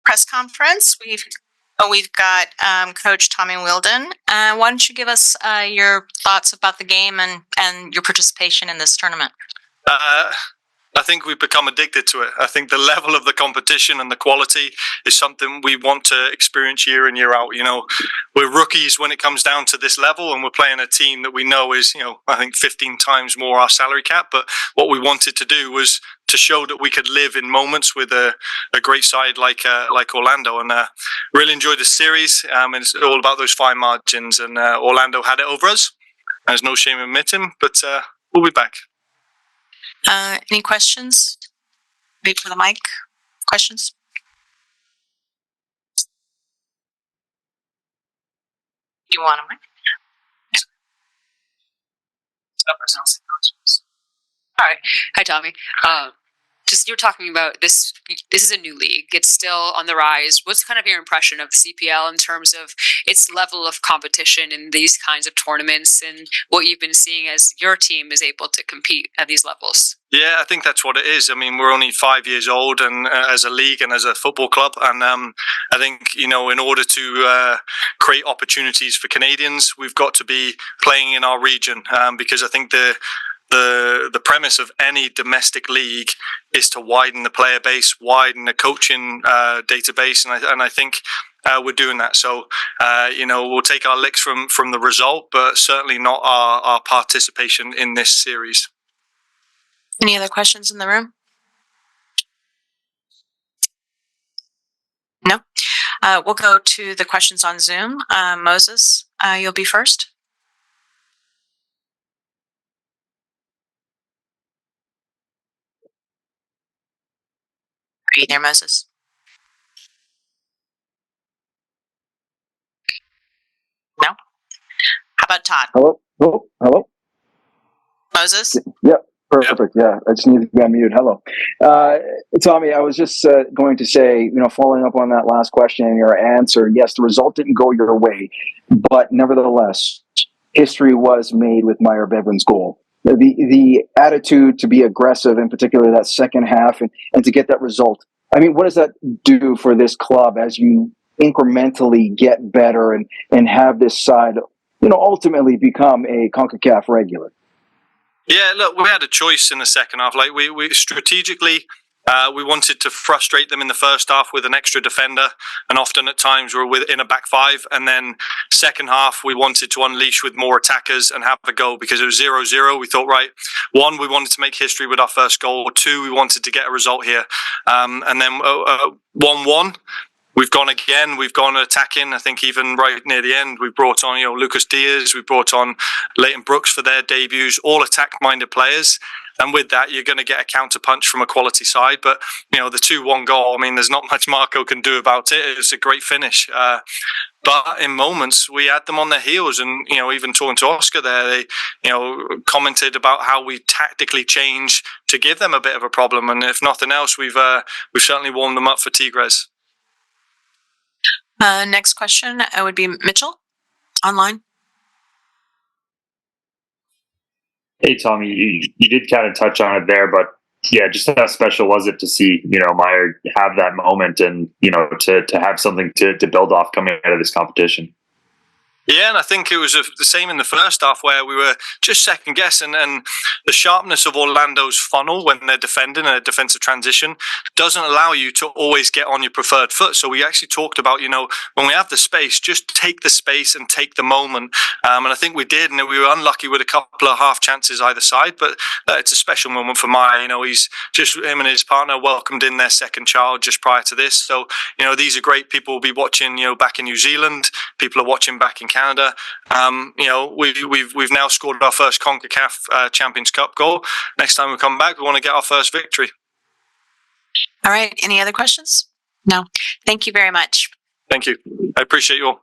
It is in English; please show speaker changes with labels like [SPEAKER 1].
[SPEAKER 1] press conference. We've got Coach Tommy Wheeldon. Why don't you give us your thoughts about the game and your participation in this tournament?
[SPEAKER 2] I think we've become addicted to it. I think the level of the competition and the quality is something we want to experience year in, year out. You know, we're rookies when it comes down to this level, and we're playing a team that we know is, I think 15 times more our salary cap. But what we wanted to do was to show that we could live in moments with a great side like Orlando, and really enjoyed the series. And it's all about those fine margins, and Orlando had it over us. There's no shame in admitting, but we'll be back.
[SPEAKER 1] Any questions? Wait for the mic. Questions? You want a mic?
[SPEAKER 3] All right. Hi, Tommy. Just you're talking about this. This is a new league. It's still on the rise. What's kind of your impression of the CPL in terms of its level of competition in these kinds of tournaments, and what you've been seeing as your team is able to compete at these levels?
[SPEAKER 2] Yeah, I think that's what it is. I mean, we're only 5 years old, and as a league and as a football club, and I think in order to create opportunities for Canadians, we've got to be playing in our region, because I think the premise of any domestic league is to widen the player base, widen the coaching database, and I think we're doing that. So we'll take our licks from the result, but certainly not our participation in this series.
[SPEAKER 1] Any other questions in the room? No? We'll go to the questions on Zoom. Moses, you'll be first. Are you there, Moses? No? How about Todd?
[SPEAKER 4] Hello? Hello?
[SPEAKER 1] Moses?
[SPEAKER 4] Yep. Perfect. Yeah, I just need to be on mute. Hello. Tommy, I was just going to say, following up on that last question and your answer, yes, the result didn't go your way, but nevertheless, history was made with Meyer Beverin's goal. The attitude to be aggressive, in particular that second half, and to get that result. I mean, what does that do for this club as you incrementally get better and have this side, ultimately become a CONCACAF regular?
[SPEAKER 2] Yeah, look, we had a choice in the second half. Like we strategically, we wanted to frustrate them in the first half with an extra defender, and often at times we were in a back five. And then second half, we wanted to unleash with more attackers and have a go because it was 0-0. We thought, right, one, we wanted to make history with our first goal. Two, we wanted to get a result here, and then 1-1. We've gone again. We've gone attacking. I think even right near the end, we brought on, Lucas Diaz. We brought on Leighton Brooks for their debuts. All attack-minded players. And with that, you're going to get a counter-punch from a quality side. But, the 2-1 goal, I mean, there's not much Marco can do about it. It was a great finish. But in moments, we had them on their heels. And, even talking to Oscar there, they, commented about how we tactically changed to give them a bit of a problem. And if nothing else, we've certainly warmed them up for Tigres.
[SPEAKER 1] Next question would be Mitchell, online.
[SPEAKER 5] Hey, Tommy, you did kind of touch on it there, but yeah, just how special was it to see, Meyer have that moment and, to have something to build off coming out of this competition?
[SPEAKER 2] Yeah, and I think it was the same in the first half where we were just second guessing, and the sharpness of Orlando's funnel when they're defending a defensive transition doesn't allow you to always get on your preferred foot. So we actually talked about, when we have the space, just take the space and take the moment. And I think we did, and we were unlucky with a couple of half chances either side, but it's a special moment for Maya. He's just, him and his partner welcomed in their second child just prior to this. So, these are great. People will be watching, back in New Zealand. People are watching back in Canada. We've now scored our first CONCACAF Champions Cup goal. Next time we come back, we want to get our first victory.
[SPEAKER 1] All right. Any other questions? No. Thank you very much.
[SPEAKER 2] Thank you. I appreciate you all.